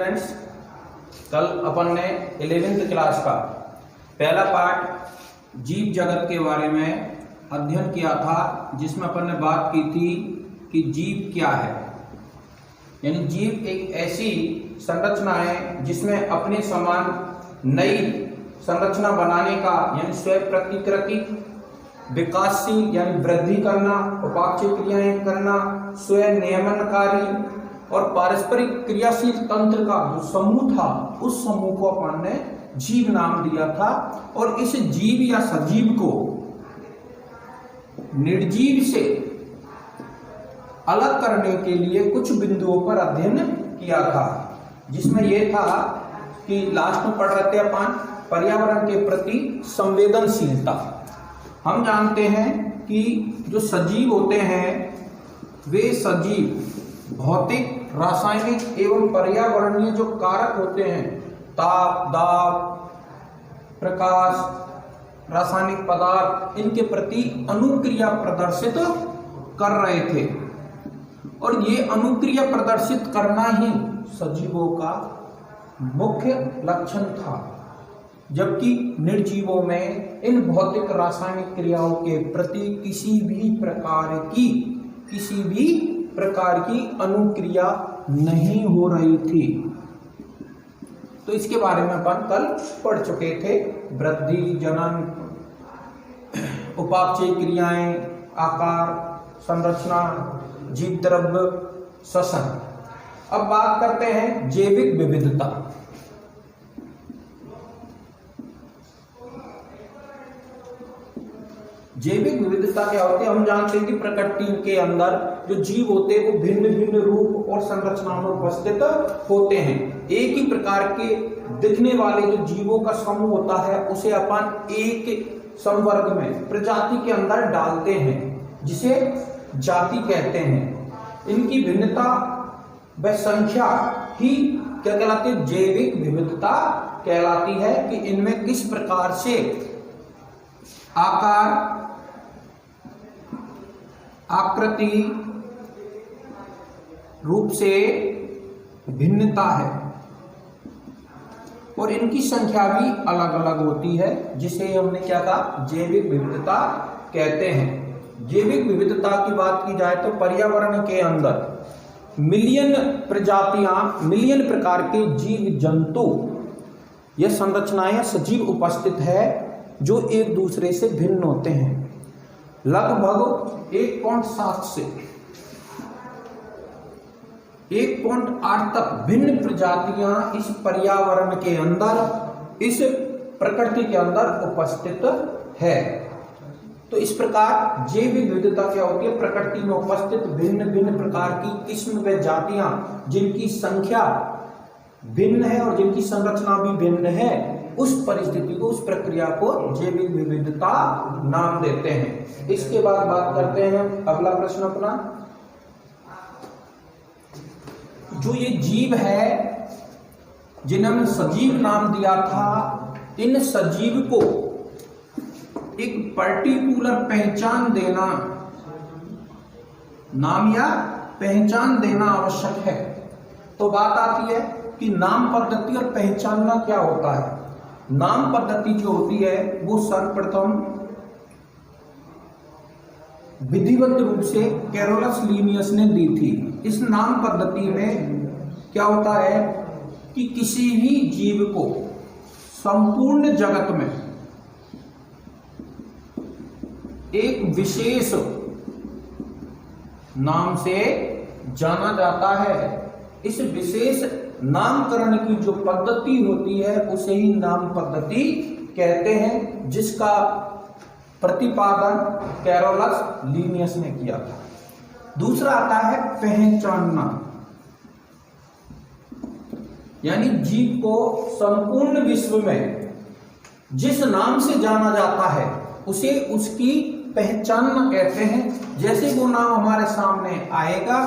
Students, कल अपन ने 11th class का पहला पार्ट जीव जगत के बारे में अध्ययन किया था, जिसमें अपन ने बात की थी कि जीव क्या है। यानी जीव एक ऐसी संरचना है जिसमें अपने समान नई संरचना बनाने का यानी स्वयं प्रतिकृति, विकासशील यानी वृद्धि करना, उपापचय क्रियाएं करना, स्वयं नियमनकारी और पारस्परिक क्रियाशील तंत्र का जो समूह था, उस समूह को अपन ने जीव नाम दिया था। और इस जीव या सजीव को निर्जीव से अलग करने के लिए कुछ बिंदुओं पर अध्ययन किया था, जिसमें यह था कि लास्ट में पढ़ रहे थे अपन पर्यावरण के प्रति संवेदनशीलता। हम जानते हैं कि जो सजीव होते हैं वे सजीव भौतिक, रासायनिक एवं पर्यावरणीय जो कारक होते हैं, ताप, दाब, प्रकाश, रासायनिक पदार्थ, इनके प्रति अनुक्रिया प्रदर्शित कर रहे थे। और ये अनुक्रिया प्रदर्शित करना ही सजीवों का मुख्य लक्षण था, जबकि निर्जीवों में इन भौतिक रासायनिक क्रियाओं के प्रति किसी भी प्रकार की अनुक्रिया नहीं हो रही थी। तो इसके बारे में अपन कल पढ़ चुके थे। वृद्धि, जनन, उपापचय क्रियाएं, आकार, संरचना, जीव द्रव्य, श्वसन। अब बात करते हैं जैविक विविधता। जैविक विविधता क्या होती है? हम जानते हैं कि प्रकृति के अंदर जो जीव होते हैं वो भिन्न भिन्न रूप और संरचनाओं में उपस्थित होते हैं। एक ही प्रकार के दिखने वाले जो जीवों का समूह होता है उसे अपन एक संवर्ग में, प्रजाति के अंदर डालते हैं, जिसे जाति कहते हैं। इनकी भिन्नता व संख्या ही क्या कहलाती है? जैविक विविधता कहलाती है कि इनमें किस प्रकार से आकार, आकृति, रूप से भिन्नता है और इनकी संख्या भी अलग अलग होती है, जिसे हमने क्या कहा? जैविक विविधता कहते हैं। जैविक विविधता की बात की जाए तो पर्यावरण के अंदर मिलियन प्रजातियां, मिलियन प्रकार के जीव जंतु या संरचनाएं सजीव उपस्थित है जो एक दूसरे से भिन्न होते हैं। लगभग 1.7 से 1.8 तक भिन्न प्रजातियां इस पर्यावरण के अंदर, इस प्रकृति के अंदर उपस्थित है। तो इस प्रकार जैविक विविधता क्या होती है? प्रकृति में उपस्थित भिन्न भिन्न प्रकार की किस्म व जातियां जिनकी संख्या भिन्न है और जिनकी संरचना भी भिन्न है, उस परिस्थिति को, उस प्रक्रिया को जैविक विविधता नाम देते हैं। इसके बाद बात करते हैं अगला प्रश्न अपना। जो ये जीव है जिन्हें हमने सजीव नाम दिया था, इन सजीव को एक पर्टिकुलर पहचान देना, नाम या पहचान देना आवश्यक है। तो बात आती है कि नाम पद्धति और पहचानना क्या होता है। नाम पद्धति जो होती है वो सर्वप्रथम विधिवत रूप से कैरोलस लीनियस ने दी थी। इस नाम पद्धति में क्या होता है कि किसी भी जीव को संपूर्ण जगत में एक विशेष नाम से जाना जाता है। इस विशेष नामकरण की जो पद्धति होती है उसे ही नाम पद्धति कहते हैं, जिसका प्रतिपादन कैरोलस लीनियस ने किया था। दूसरा आता है पहचानना, यानी जीव को संपूर्ण विश्व में जिस नाम से जाना जाता है उसे उसकी पहचानना कहते हैं। जैसे वो नाम हमारे सामने आएगा,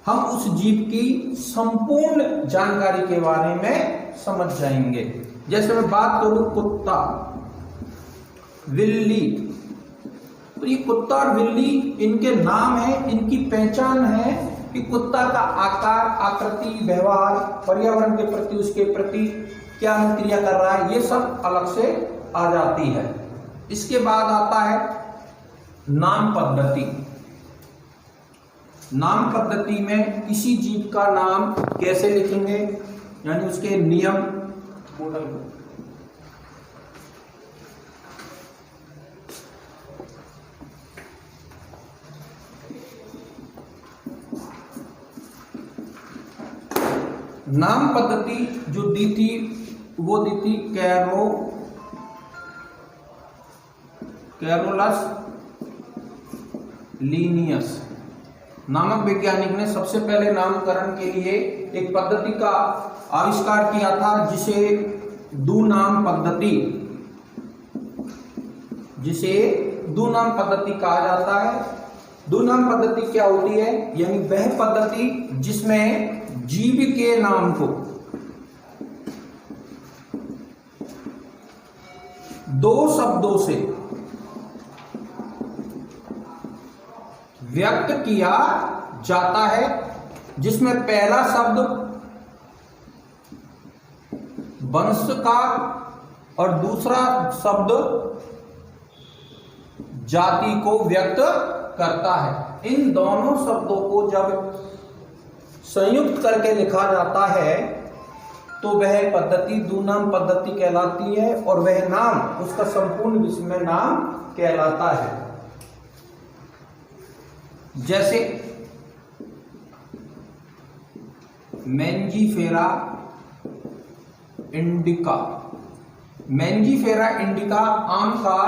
हम उस जीव की संपूर्ण जानकारी के बारे में समझ जाएंगे। जैसे मैं बात करूं कुत्ता, बिल्ली, तो ये कुत्ता और बिल्ली इनके नाम है, इनकी पहचान है कि कुत्ता का आकार, आकृति, व्यवहार, पर्यावरण के प्रति उसके प्रति क्या क्रिया कर रहा है, ये सब अलग से आ जाती है। इसके बाद आता है नाम पद्धति। नाम पद्धति में किसी जीव का नाम कैसे लिखेंगे, यानी उसके नियम। नाम पद्धति जो दी थी वो दी थी कैरोलस लीनियस नामक वैज्ञानिक ने सबसे पहले नामकरण के लिए एक पद्धति का आविष्कार किया था, जिसे दुनाम पद्धति कहा जाता है। दुनाम पद्धति क्या होती है, यानी वह पद्धति जिसमें जीव के नाम को दो शब्दों से व्यक्त किया जाता है, जिसमें पहला शब्द वंश का और दूसरा शब्द जाति को व्यक्त करता है। इन दोनों शब्दों को जब संयुक्त करके लिखा जाता है तो वह पद्धति दुनाम पद्धति कहलाती है, और वह नाम उसका संपूर्ण विश्व में नाम कहलाता है। जैसे मैंजीफेरा इंडिका। मैंजीफेरा इंडिका आम का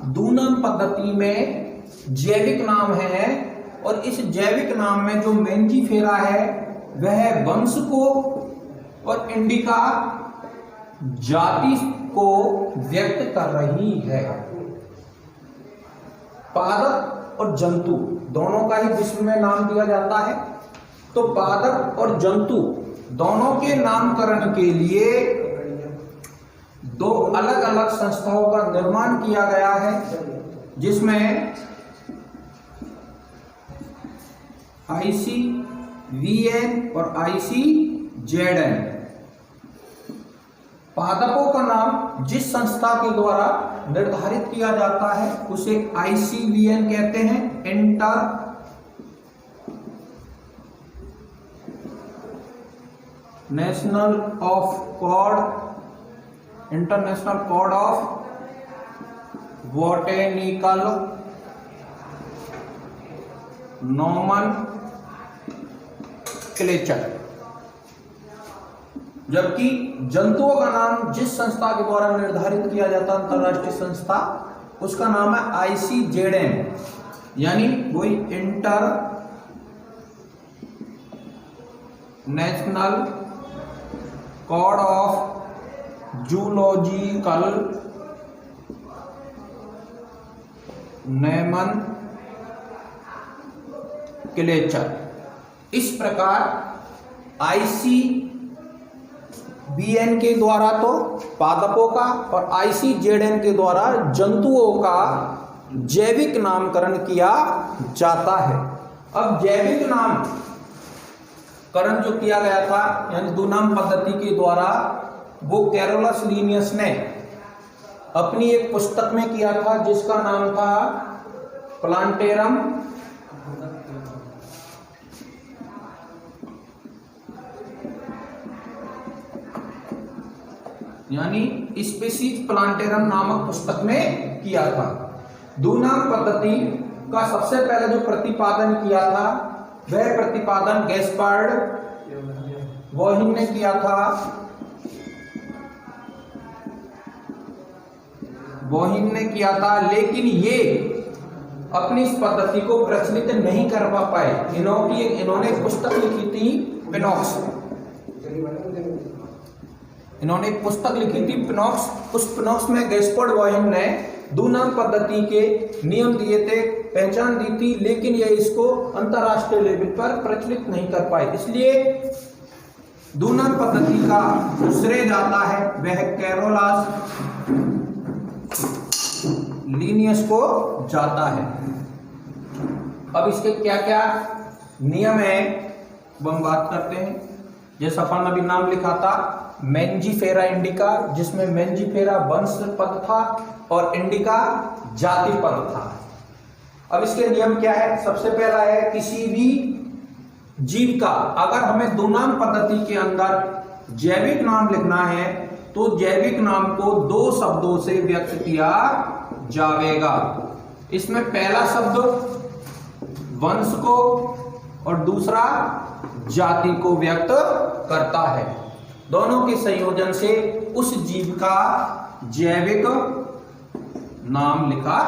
दुनाम पद्धति में जैविक नाम है, और इस जैविक नाम में जो मैंजीफेरा है वह वंश को और इंडिका जाति को व्यक्त कर रही है। पादप और जंतु दोनों का ही विश्व में नाम दिया जाता है। तो पादप और जंतु दोनों के नामकरण के लिए दो अलग अलग संस्थाओं का निर्माण किया गया है, जिसमें ICVN और ICZN। पादपों का नाम जिस संस्था के द्वारा निर्धारित किया जाता है उसे ICVN कहते हैं, international code of botanical nomenclature. जबकि जंतुओं का नाम जिस संस्था के द्वारा निर्धारित किया जाता है, अंतरराष्ट्रीय संस्था, उसका नाम है ICZN, यानी वही international code of zoological nomenclature. इस प्रकार ICVN के द्वारा तो पादपों का और ICZN के द्वारा जंतुओं का जैविक नामकरण किया जाता है। अब जैविक नामकरण जो किया गया था यानी दुनाम पद्धति के द्वारा, वो कैरोलस लीनियस ने अपनी एक पुस्तक में किया था, जिसका नाम था प्लांटेरम यानी स्पीशीज प्लांटेरम नामक पुस्तक में किया था। दुनाम पद्धति का सबसे पहले जो प्रतिपादन किया था वह प्रतिपादन गैस्पार्ड वॉहिन ने किया था। लेकिन ये अपनी इस पद्धति को प्रचलित नहीं कर पाए। इन्होंने एक पुस्तक लिखी थी पिनॉक्स। उस पिनॉक्स में गैस्पार्ड वॉहिन ने दुनाम पद्धति के नियम दिए थे, पहचान दी थी, लेकिन ये इसको अंतरराष्ट्रीय लेवल पर प्रचलित नहीं कर पाए। इसलिए दुनाम पद्धति का श्रेय जाता है वह कैरोलस लीनियस को जाता है। अब इसके क्या क्या नियम है वो हम बात करते हैं। जैसा अपन अभी नाम लिखा था मेंजीफेरा इंडिका, जिसमें मेंजीफेरा वंश पद था और इंडिका जाति पद था। अब इसके नियम क्या है? सबसे पहला है किसी भी जीव का अगर हमें दो नाम पद्धति के अंदर जैविक नाम लिखना है तो जैविक नाम को दो शब्दों से व्यक्त किया जाएगा। इसमें पहला शब्द वंश को और दूसरा जाति को व्यक्त करता है। दोनों के संयोजन से उस जीव का जैविक नाम लिखा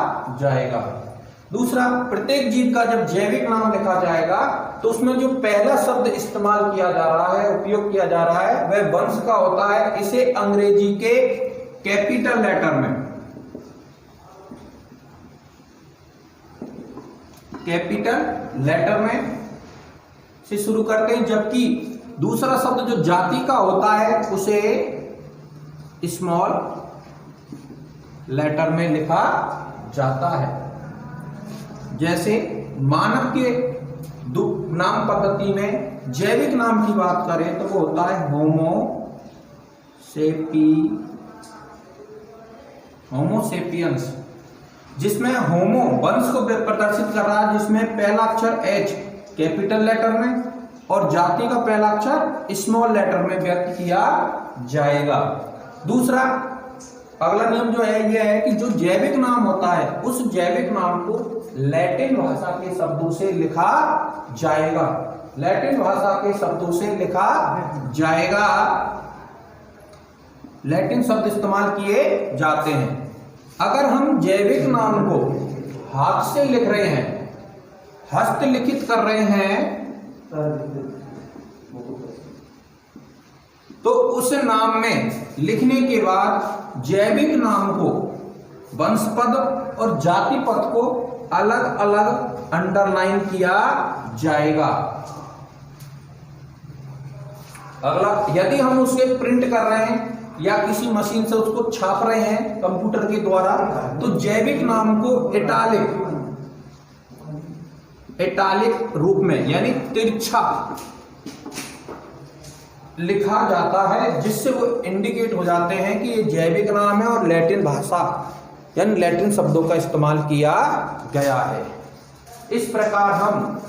जाएगा। दूसरा, प्रत्येक जीव का जब जैविक नाम लिखा जाएगा तो उसमें जो पहला शब्द इस्तेमाल किया जा रहा है, उपयोग किया जा रहा है, वह वंश का होता है। इसे अंग्रेजी के कैपिटल लेटर में से शुरू करते हैं, जबकि दूसरा शब्द जो जाति का होता है उसे स्मॉल लेटर में लिखा जाता है। जैसे मानव के नाम पद्धति में जैविक नाम की बात करें तो वो होता है होमोसेपियंस, जिसमें होमो वंश को प्रदर्शित कर रहा है, जिसमें पहला अक्षर एच कैपिटल लेटर में और जाति का पहला अक्षर स्मॉल लेटर में व्यक्त किया जाएगा। दूसरा, अगला नियम जो है यह है कि जो जैविक नाम होता है उस जैविक नाम को लैटिन भाषा के शब्दों से लिखा जाएगा। लैटिन भाषा के शब्दों से लिखा जाएगा। लैटिन शब्द इस्तेमाल किए जाते हैं। अगर हम जैविक नाम को हाथ से लिख रहे हैं, हस्तलिखित कर रहे हैं, तो उस नाम में लिखने के बाद जैविक नाम को वंश पद और जाति पद को अलग अलग अंडरलाइन किया जाएगा। अगला, यदि हम उसे प्रिंट कर रहे हैं या किसी मशीन से उसको छाप रहे हैं कंप्यूटर के द्वारा, तो जैविक नाम को इटालिक रूप में यानी तिरछा लिखा जाता है, जिससे वो इंडिकेट हो जाते हैं कि ये जैविक नाम है और लैटिन भाषा यानी लैटिन शब्दों का इस्तेमाल किया गया है। इस प्रकार हम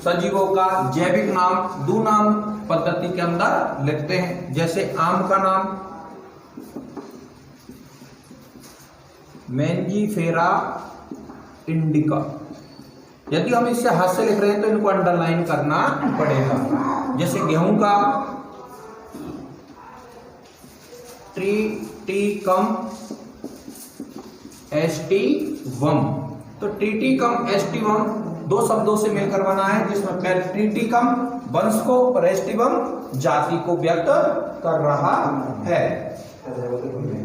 सजीवों का जैविक नाम दो नाम पद्धति के अंदर लिखते हैं। जैसे आम का नाम मेंजीफेरा इंडिका, यदि हम इससे हाथ से लिख रहे हैं तो इनको अंडरलाइन करना पड़ेगा। जैसे गेहूं का ट्रिटिकम एस्टिवम, तो ट्रिटिकम एस्टिवम दो शब्दों से मिलकर बना है, जिसमें पहले ट्रिटिकम वंश को और एस्टिवम जाति को व्यक्त कर रहा है।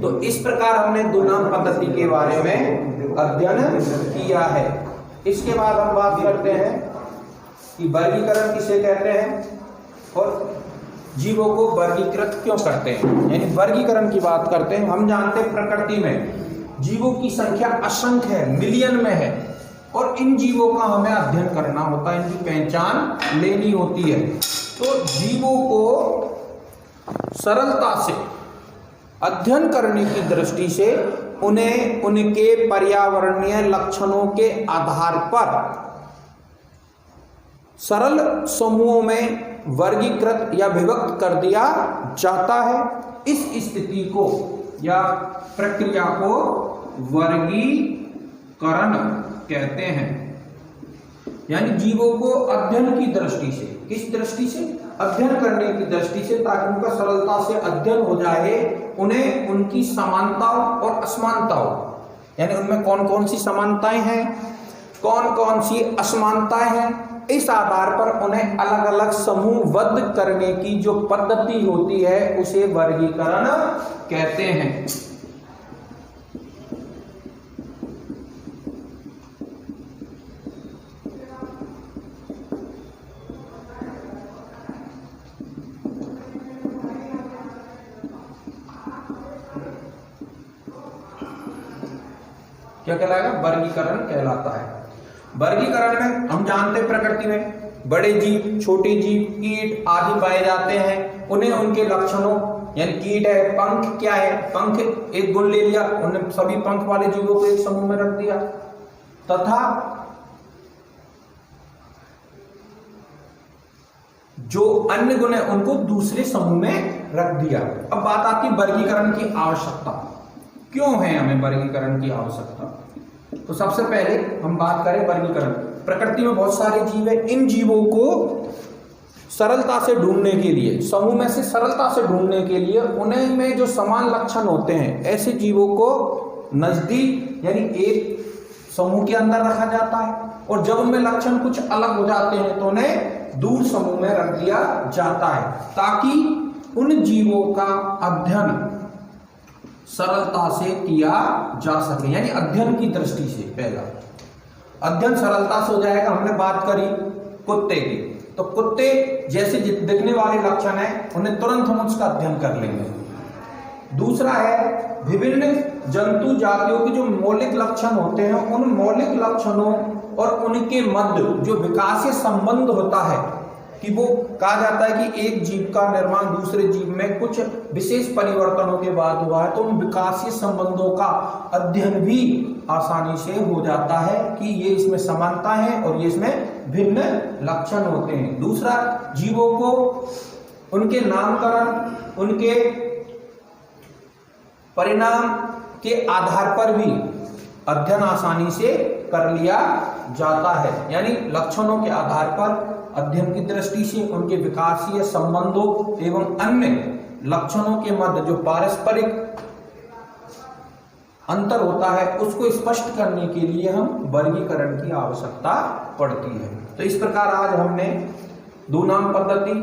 तो इस प्रकार हमने दो नाम पद्धति के बारे में अध्ययन किया है। इसके बाद हम बात करते हैं कि वर्गीकरण किसे कहते हैं और जीवों को वर्गीकृत क्यों करते हैं, यानी वर्गीकरण की बात करते हैं। हम जानते हैं प्रकृति में जीवों की संख्या असंख्य है, मिलियन में है, और इन जीवों का हमें अध्ययन करना होता है, इनकी पहचान लेनी होती है। तो जीवों को सरलता से अध्ययन करने की दृष्टि से उन्हें उनके पर्यावरणीय लक्षणों के आधार पर सरल समूहों में वर्गीकृत या विभक्त कर दिया जाता है। इस स्थिति को या प्रक्रिया को वर्गीकरण कहते हैं। यानी जीवों को अध्ययन की दृष्टि से, किस दृष्टि से? अध्ययन करने की दृष्टि से, ताकि उनका सरलता से अध्ययन हो जाए, उन्हें उनकी समानताओं और असमानताओं, यानी उनमें कौन कौन सी समानताएं हैं, कौन कौन सी असमानताएं हैं, इस आधार पर उन्हें अलग अलग समूहबद्ध करने की जो पद्धति होती है उसे वर्गीकरण कहते हैं। क्या कहलाएगा? वर्गीकरण कहलाता है। वर्गीकरण में हम जानते हैं प्रकृति में बड़े जीव, छोटे जीव, कीट आदि पाए जाते हैं। उन्हें उनके लक्षणों, यानी कीट है, पंख क्या है, पंख एक गुण ले लिया, उन्हें सभी पंख वाले जीवों को एक समूह में रख दिया, तथा जो अन्य गुण है उनको दूसरे समूह में रख दिया। अब बात आती है वर्गीकरण की आवश्यकता, क्यों है हमें वर्गीकरण की आवश्यकता। तो सबसे पहले हम बात करें वर्गीकरण। प्रकृति में बहुत सारे जीव है, इन जीवों को सरलता से ढूंढने के लिए, समूह में से सरलता से ढूंढने के लिए उन्हें में जो समान लक्षण होते हैं, ऐसे जीवों को नजदीक यानी एक समूह के अंदर रखा जाता है, और जब उनमें लक्षण कुछ अलग हो जाते हैं तो उन्हें दूर समूह में रख दिया जाता है, ताकि उन जीवों का अध्ययन सरलता से किया जा सके। यानी अध्ययन की दृष्टि से पहला अध्ययन सरलता से हो जाएगा। हमने बात करी कुत्ते की, तो कुत्ते जैसे दिखने वाले लक्षण है उन्हें तुरंत हम उसका अध्ययन कर लेंगे। दूसरा है विभिन्न जंतु जातियों के जो मौलिक लक्षण होते हैं, उन मौलिक लक्षणों और उनके मध्य जो विकासीय संबंध होता है, कि वो कहा जाता है कि एक जीव का निर्माण दूसरे जीव में कुछ विशेष परिवर्तनों के बाद हुआ है, तो उन विकासीय संबंधों का अध्ययन भी आसानी से हो जाता है कि ये इसमें समानता है और ये इसमें भिन्न लक्षण होते हैं। दूसरा, जीवों को उनके नामकरण, उनके परिणाम के आधार पर भी अध्ययन आसानी से कर लिया जाता है। यानी लक्षणों के आधार पर अध्ययन की दृष्टि से उनके विकासीय संबंधों एवं अन्य लक्षणों के मध्य जो पारस्परिक अंतर होता है उसको स्पष्ट करने के लिए हम वर्गीकरण की आवश्यकता पड़ती है। तो इस प्रकार आज हमने दो नाम पद्धति,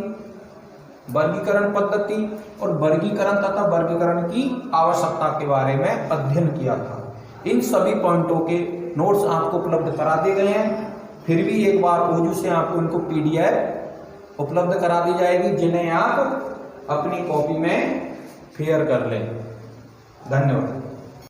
वर्गीकरण पद्धति और वर्गीकरण तथा वर्गीकरण की आवश्यकता के बारे में अध्ययन किया था। इन सभी पॉइंटों के नोट्स आपको उपलब्ध करा दिए गए हैं। फिर भी एक बार ओजू से आपको इनको PDF उपलब्ध करा दी जाएगी, जिन्हें आप अपनी कॉपी में फेयर कर लें। धन्यवाद।